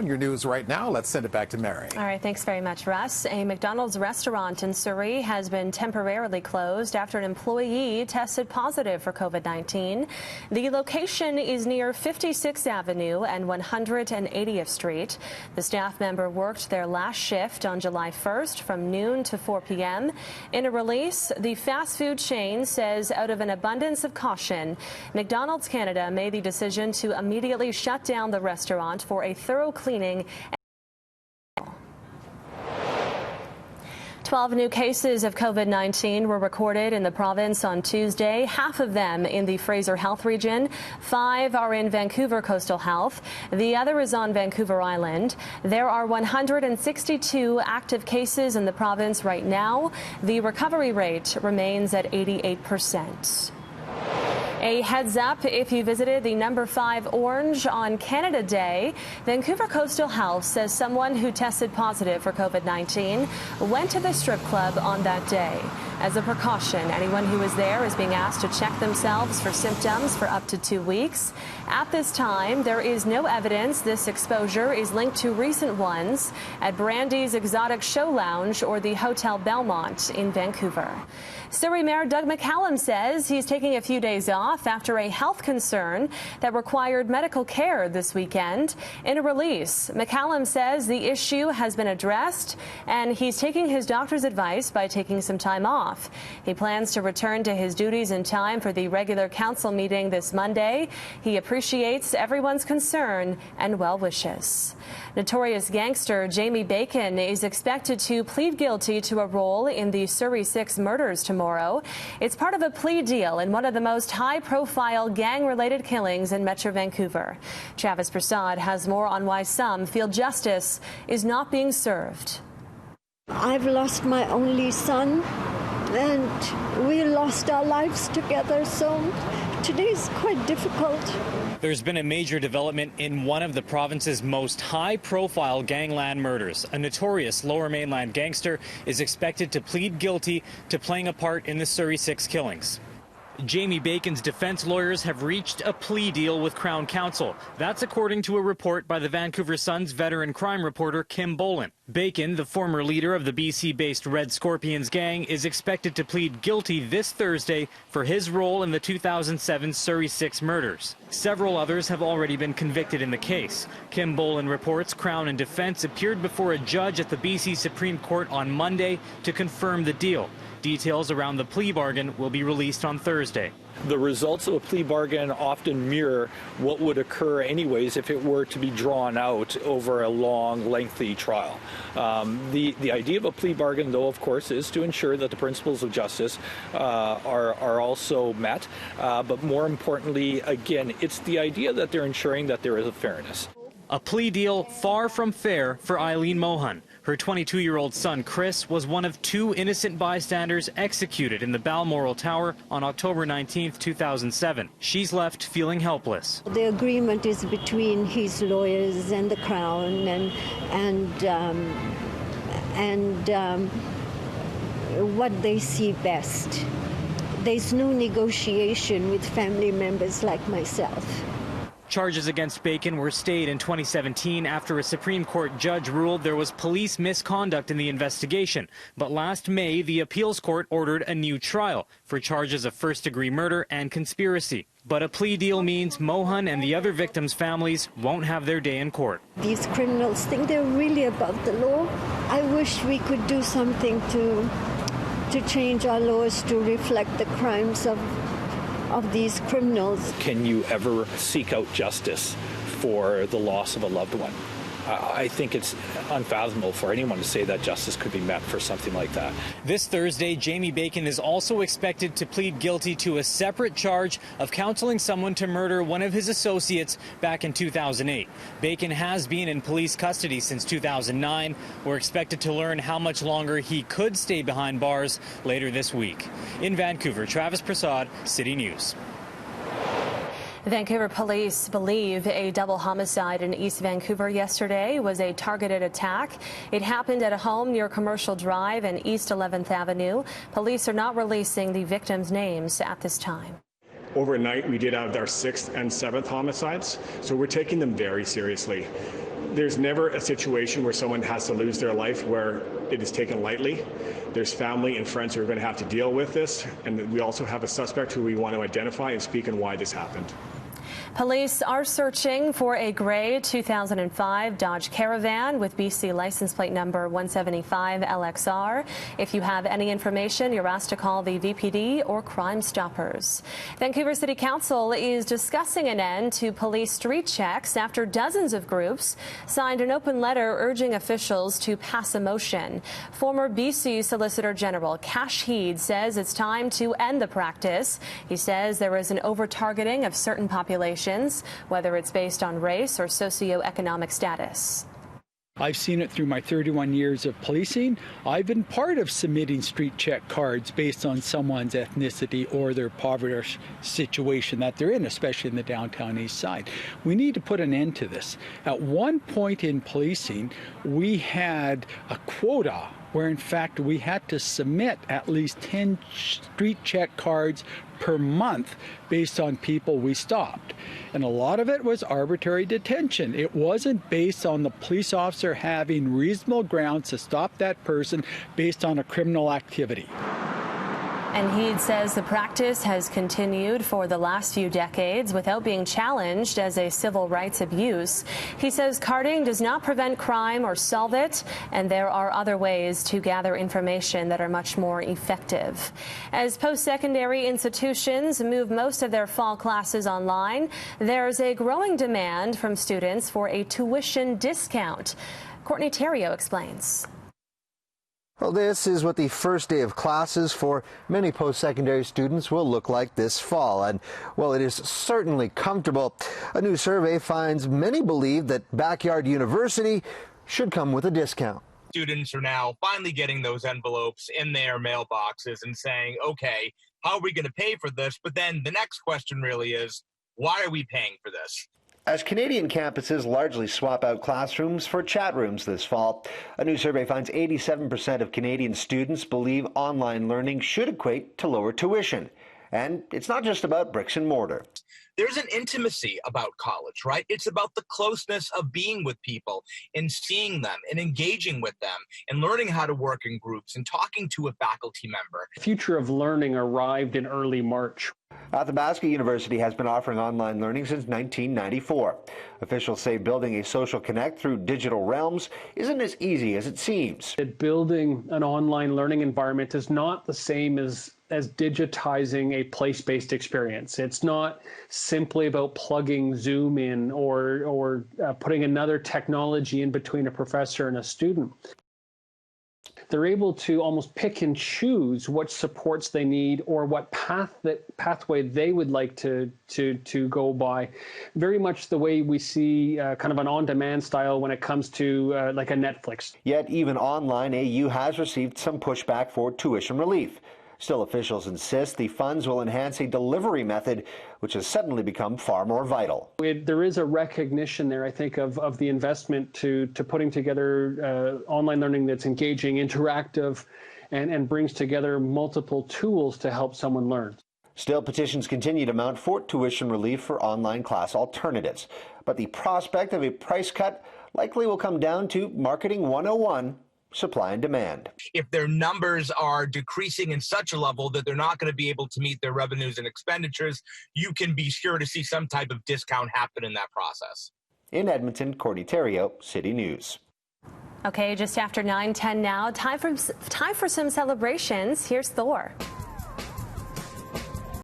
your news right now. Let's send it back to Mary. All right, thanks very much, Russ. A McDonald's restaurant in Surrey has been temporarily closed after an employee tested positive for COVID-19. The location is near 56th Avenue and 180th Street. The staff member worked their last shift on July 1st from noon to 4 p.m. In a release, the fast food chain says out of an abundance of caution, McDonald's Canada made the decision to immediately shut down the restaurant for a thorough cleaning. 12 new cases of COVID-19 were recorded in the province on Tuesday, half of them in the Fraser Health region. 5 are in Vancouver Coastal Health. The other is on Vancouver Island. There are 162 active cases in the province right now. The recovery rate remains at 88%. A heads up if you visited the number 5 Orange on Canada Day. Vancouver Coastal Health says someone who tested positive for COVID-19 went to the strip club on that day. As a precaution, anyone who is there is being asked to check themselves for symptoms for up to 2 weeks. At this time, there is no evidence this exposure is linked to recent ones at Brandy's Exotic Show Lounge or the Hotel Belmont in Vancouver. Surrey Mayor Doug McCallum says he's taking a few days off after a health concern that required medical care this weekend. In a release, McCallum says the issue has been addressed and he's taking his doctor's advice by taking some time off. He plans to return to his duties in time for the regular council meeting this Monday. He appreciates everyone's concern and well wishes. Notorious gangster Jamie Bacon is expected to plead guilty to a role in the Surrey 6 murders tomorrow. It's part of a plea deal in one of the most high-profile gang-related killings in Metro Vancouver. Travis Prasad has more on why some feel justice is not being served. I've lost my only son, and we lost our lives together, so today's quite difficult. There's been a major development in one of the province's most high-profile gangland murders. A notorious Lower Mainland gangster is expected to plead guilty to playing a part in the Surrey 6 killings. Jamie Bacon's defense lawyers have reached a plea deal with Crown Counsel. That's according to a report by the Vancouver Sun's veteran crime reporter Kim Boland. Bacon, the former leader of the BC-based Red Scorpions gang, is expected to plead guilty this Thursday for his role in the 2007 Surrey 6 murders. Several others have already been convicted in the case. Kim Boland reports Crown and defense appeared before a judge at the BC Supreme Court on Monday to confirm the deal. Details around the plea bargain will be released on Thursday. The results of a plea bargain often mirror what would occur anyways if it were to be drawn out over a long, lengthy trial. The idea of a plea bargain, though, of course, is to ensure that the principles of justice are also met. But more importantly, again, it's the idea that they're ensuring that there is a fairness. A plea deal far from fair for Eileen Mohan. Her 22-year-old son, Chris, was one of 2 innocent bystanders executed in the Balmoral Tower on October 19, 2007. She's left feeling helpless. The agreement is between his lawyers and the Crown and what they see best. There's no negotiation with family members like myself. Charges against Bacon were stayed in 2017 after a Supreme Court judge ruled there was police misconduct in the investigation. But last May, the appeals court ordered a new trial for charges of first-degree murder and conspiracy. But a plea deal means Mohan and the other victims' families won't have their day in court. These criminals think they're really above the law. I wish we could do something to change our laws to reflect the crimes of these criminals. Can you ever seek out justice for the loss of a loved one? I think it's unfathomable for anyone to say that justice could be met for something like that. This Thursday, Jamie Bacon is also expected to plead guilty to a separate charge of counseling someone to murder one of his associates back in 2008. Bacon has been in police custody since 2009. We're expected to learn how much longer he could stay behind bars later this week. In Vancouver, Travis Prasad, City News. Vancouver police believe a double homicide in East Vancouver yesterday was a targeted attack. It happened at a home near Commercial Drive and East 11th Avenue. Police are not releasing the victims' names at this time. Overnight, we did have our 6th and 7th homicides, so we're taking them very seriously. There's never a situation where someone has to lose their life where it is taken lightly. There's family and friends who are going to have to deal with this, and we also have a suspect who we want to identify and speak on why this happened. Police are searching for a gray 2005 Dodge Caravan with BC license plate number 175 LXR. If you have any information, you're asked to call the VPD or Crime Stoppers. Vancouver City Council is discussing an end to police street checks after dozens of groups signed an open letter urging officials to pass a motion. Former BC Solicitor General Cash Heed says it's time to end the practice. He says there is an over-targeting of certain populations, whether it's based on race or socioeconomic status. I've seen it through my 31 years of policing. I've been part of submitting street check cards based on someone's ethnicity or their poverty situation that they're in, especially in the downtown east side. We need to put an end to this. At one point in policing, we had a quota where in fact we had to submit at least 10 street check cards per month based on people we stopped. And a lot of it was arbitrary detention. It wasn't based on the police officer having reasonable grounds to stop that person based on a criminal activity. And Heed says the practice has continued for the last few decades without being challenged as a civil rights abuse. He says carding does not prevent crime or solve it, and there are other ways to gather information that are much more effective. As post-secondary institutions move most of their fall classes online, there's a growing demand from students for a tuition discount. Courtney Theriault explains. Well, this is what the first day of classes for many post-secondary students will look like this fall. And, well, it is certainly comfortable. A new survey finds many believe that Backyard University should come with a discount. Students are now finally getting those envelopes in their mailboxes and saying, okay, how are we going to pay for this? But then the next question really is, why are we paying for this? As Canadian campuses largely swap out classrooms for chat rooms this fall, a new survey finds 87% of Canadian students believe online learning should equate to lower tuition. And it's not just about bricks and mortar. There's an intimacy about college, right? It's about the closeness of being with people and seeing them and engaging with them and learning how to work in groups and talking to a faculty member. The future of learning arrived in early March. Athabasca University has been offering online learning since 1994. Officials say building a social connect through digital realms isn't as easy as it seems. Building an online learning environment is not the same as digitizing a place-based experience. It's not simply about plugging Zoom in or putting another technology in between a professor and a student. They're able to almost pick and choose what supports they need or what pathway they would like to go by. Very much the way we see kind of an on-demand style when it comes to like a Netflix. Yet even online, AU has received some pushback for tuition relief. Still, officials insist the funds will enhance a delivery method, which has suddenly become far more vital. There is a recognition there, I think, of the investment to putting together online learning that's engaging, interactive, and brings together multiple tools to help someone learn. Still, petitions continue to mount for tuition relief for online class alternatives. But the prospect of a price cut likely will come down to Marketing 101. Supply and demand. If their numbers are decreasing in such a level that they're not going to be able to meet their revenues and expenditures, you can be sure to see some type of discount happen in that process. In Edmonton, Courtney Theriault, City News. Okay, just after 9:10 now. Time for some celebrations. Here's Thor.